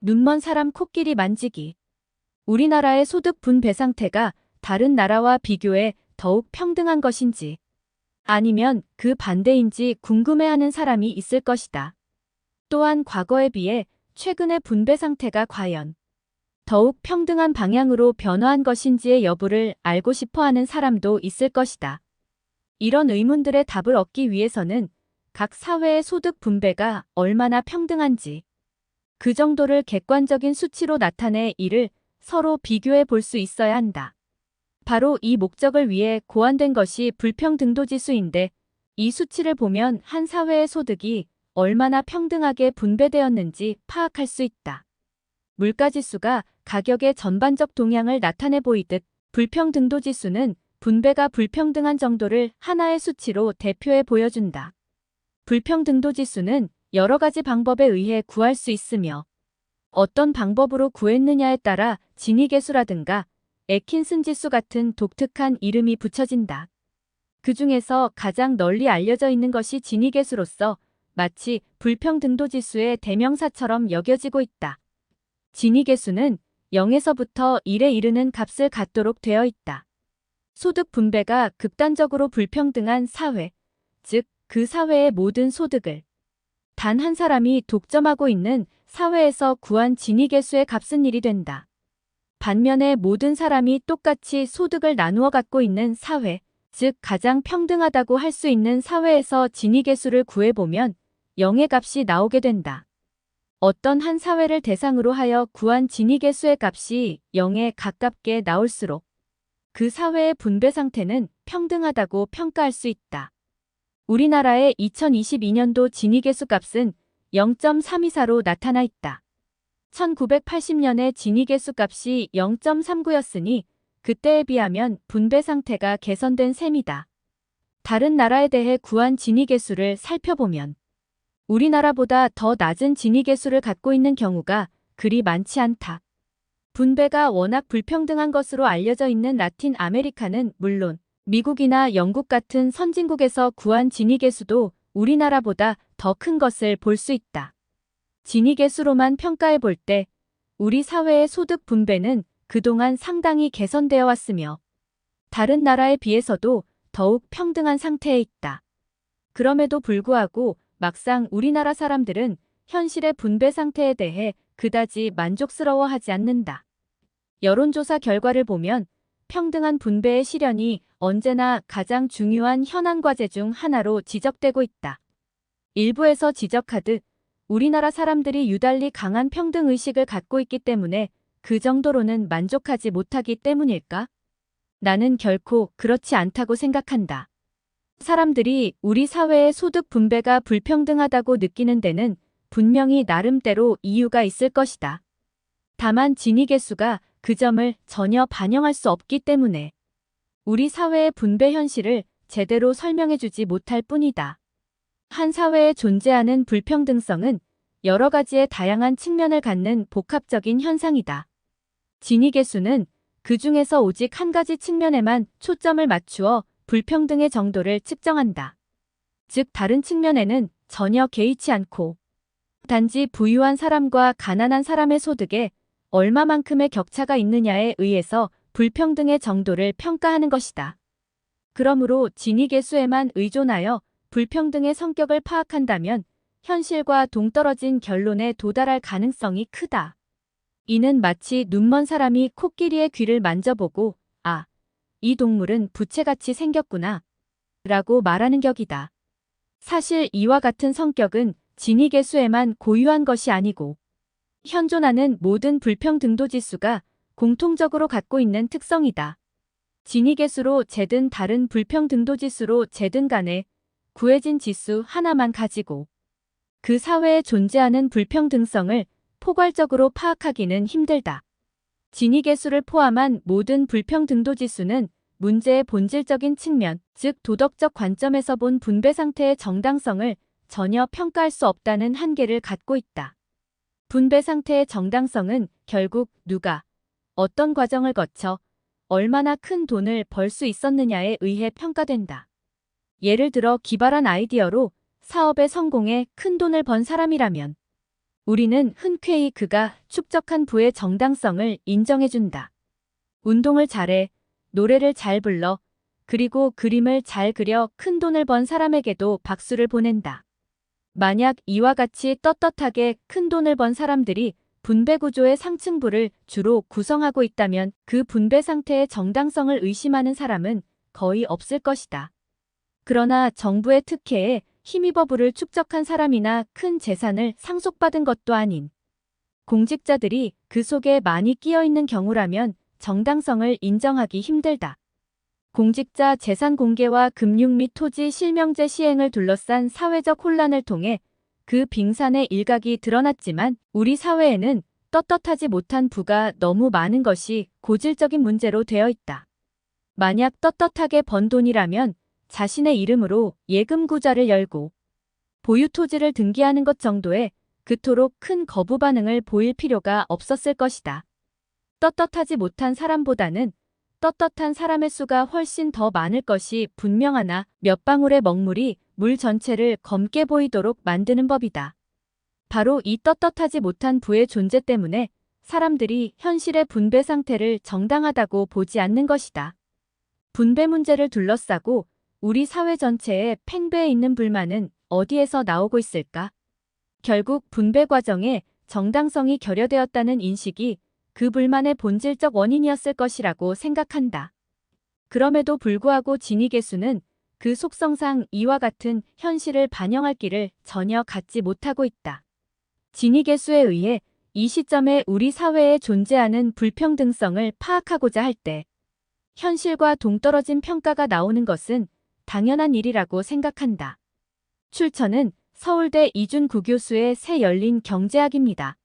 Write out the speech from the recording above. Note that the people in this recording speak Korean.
눈먼 사람 코끼리 만지기. 우리나라의 소득 분배 상태가 다른 나라와 비교해 더욱 평등한 것인지 아니면 그 반대인지 궁금해하는 사람이 있을 것이다. 또한 과거에 비해 최근의 분배 상태가 과연 더욱 평등한 방향으로 변화한 것인지의 여부를 알고 싶어 하는 사람도 있을 것이다. 이런 의문들의 답을 얻기 위해서는 각 사회의 소득 분배가 얼마나 평등한지 그 정도를 객관적인 수치로 나타내 이를 서로 비교해 볼 수 있어야 한다. 바로 이 목적을 위해 고안된 것이 불평등도지수인데 이 수치를 보면 한 사회의 소득이 얼마나 평등하게 분배되었는지 파악할 수 있다. 물가지수가 가격의 전반적 동향을 나타내 보이듯 불평등도지수는 분배가 불평등한 정도를 하나의 수치로 대표해 보여준다. 불평등도지수는 여러 가지 방법에 의해 구할 수 있으며 어떤 방법으로 구했느냐에 따라 지니계수라든가 애킨슨 지수 같은 독특한 이름이 붙여진다. 그 중에서 가장 널리 알려져 있는 것이 지니계수로서 마치 불평등도지수의 대명사처럼 여겨지고 있다. 지니계수는 0에서부터 1에 이르는 값을 갖도록 되어 있다. 소득 분배가 극단적으로 불평등한 사회, 즉 그 사회의 모든 소득을 단 한 사람이 독점하고 있는 사회에서 구한 지니계수의 값은 1이 된다. 반면에 모든 사람이 똑같이 소득을 나누어 갖고 있는 사회, 즉 가장 평등하다고 할 수 있는 사회에서 지니계수를 구해보면 0의 값이 나오게 된다. 어떤 한 사회를 대상으로 하여 구한 지니계수의 값이 0에 가깝게 나올수록 그 사회의 분배 상태는 평등하다고 평가할 수 있다. 우리나라의 2022년도 지니계수 값은 0.324로 나타나 있다. 1980년에 지니계수 값이 0.39였으니 그때에 비하면 분배 상태가 개선된 셈이다. 다른 나라에 대해 구한 지니계수를 살펴보면 우리나라보다 더 낮은 지니계수를 갖고 있는 경우가 그리 많지 않다. 분배가 워낙 불평등한 것으로 알려져 있는 라틴 아메리카는 물론 미국이나 영국 같은 선진국에서 구한 지니계수도 우리나라보다 더 큰 것을 볼 수 있다. 지니계수로만 평가해 볼 때 우리 사회의 소득 분배는 그동안 상당히 개선되어 왔으며 다른 나라에 비해서도 더욱 평등한 상태에 있다. 그럼에도 불구하고 막상 우리나라 사람들은 현실의 분배 상태에 대해 그다지 만족스러워하지 않는다. 여론조사 결과를 보면 평등한 분배의 실현이 언제나 가장 중요한 현안 과제 중 하나로 지적되고 있다. 일부에서 지적하듯 우리나라 사람들이 유달리 강한 평등의식을 갖고 있기 때문에 그 정도로는 만족하지 못하기 때문일까? 나는 결코 그렇지 않다고 생각한다. 사람들이 우리 사회의 소득 분배가 불평등하다고 느끼는 데는 분명히 나름대로 이유가 있을 것이다. 다만 지니계수가 그 점을 전혀 반영할 수 없기 때문에 우리 사회의 분배 현실을 제대로 설명해주지 못할 뿐이다. 한 사회에 존재하는 불평등성은 여러 가지의 다양한 측면을 갖는 복합적인 현상이다. 지니계수는 그 중에서 오직 한 가지 측면에만 초점을 맞추어 불평등의 정도를 측정한다. 즉 다른 측면에는 전혀 개의치 않고 단지 부유한 사람과 가난한 사람의 소득에 얼마만큼의 격차가 있느냐에 의해서 불평등의 정도를 평가하는 것이다. 그러므로 지니계수에만 의존하여 불평등의 성격을 파악한다면 현실과 동떨어진 결론에 도달할 가능성이 크다. 이는 마치 눈먼 사람이 코끼리의 귀를 만져보고 아, 이 동물은 부채같이 생겼구나 라고 말하는 격이다. 사실 이와 같은 성격은 지니계수에만 고유한 것이 아니고 현존하는 모든 불평등도지수가 공통적으로 갖고 있는 특성이다. 지니계수로 재든 다른 불평등도지수로 재든 간에 구해진 지수 하나만 가지고 그 사회에 존재하는 불평등성을 포괄적으로 파악하기는 힘들다. 지니계수를 포함한 모든 불평등도지수는 문제의 본질적인 측면, 즉 도덕적 관점에서 본 분배 상태의 정당성을 전혀 평가할 수 없다는 한계를 갖고 있다. 분배 상태의 정당성은 결국 누가 어떤 과정을 거쳐 얼마나 큰 돈을 벌 수 있었느냐에 의해 평가된다. 예를 들어 기발한 아이디어로 사업에 성공해 큰 돈을 번 사람이라면 우리는 흔쾌히 그가 축적한 부의 정당성을 인정해준다. 운동을 잘해, 노래를 잘 불러, 그리고 그림을 잘 그려 큰 돈을 번 사람에게도 박수를 보낸다. 만약 이와 같이 떳떳하게 큰 돈을 번 사람들이 분배 구조의 상층부를 주로 구성하고 있다면 그 분배 상태의 정당성을 의심하는 사람은 거의 없을 것이다. 그러나 정부의 특혜에 힘입어 부를 축적한 사람이나 큰 재산을 상속받은 것도 아닌 공직자들이 그 속에 많이 끼어 있는 경우라면 정당성을 인정하기 힘들다. 공직자 재산 공개와 금융 및 토지 실명제 시행을 둘러싼 사회적 혼란을 통해 그 빙산의 일각이 드러났지만 우리 사회에는 떳떳하지 못한 부가 너무 많은 것이 고질적인 문제로 되어 있다. 만약 떳떳하게 번 돈이라면 자신의 이름으로 예금구좌를 열고 보유 토지를 등기하는 것 정도에 그토록 큰 거부 반응을 보일 필요가 없었을 것이다. 떳떳하지 못한 사람보다는 떳떳한 사람의 수가 훨씬 더 많을 것이 분명하나 몇 방울의 먹물이 물 전체를 검게 보이도록 만드는 법이다. 바로 이 떳떳하지 못한 부의 존재 때문에 사람들이 현실의 분배 상태를 정당하다고 보지 않는 것이다. 분배 문제를 둘러싸고 우리 사회 전체에 팽배해 있는 불만은 어디에서 나오고 있을까? 결국 분배 과정에 정당성이 결여되었다는 인식이 그 불만의 본질적 원인이었을 것이라고 생각한다. 그럼에도 불구하고 진위계수는 그 속성상 이와 같은 현실을 반영할 길을 전혀 갖지 못하고 있다. 진위계수에 의해 이 시점에 우리 사회에 존재하는 불평등성을 파악하고자 할 때 현실과 동떨어진 평가가 나오는 것은 당연한 일이라고 생각한다. 출처는 서울대 이준구 교수의 새 열린 경제학입니다.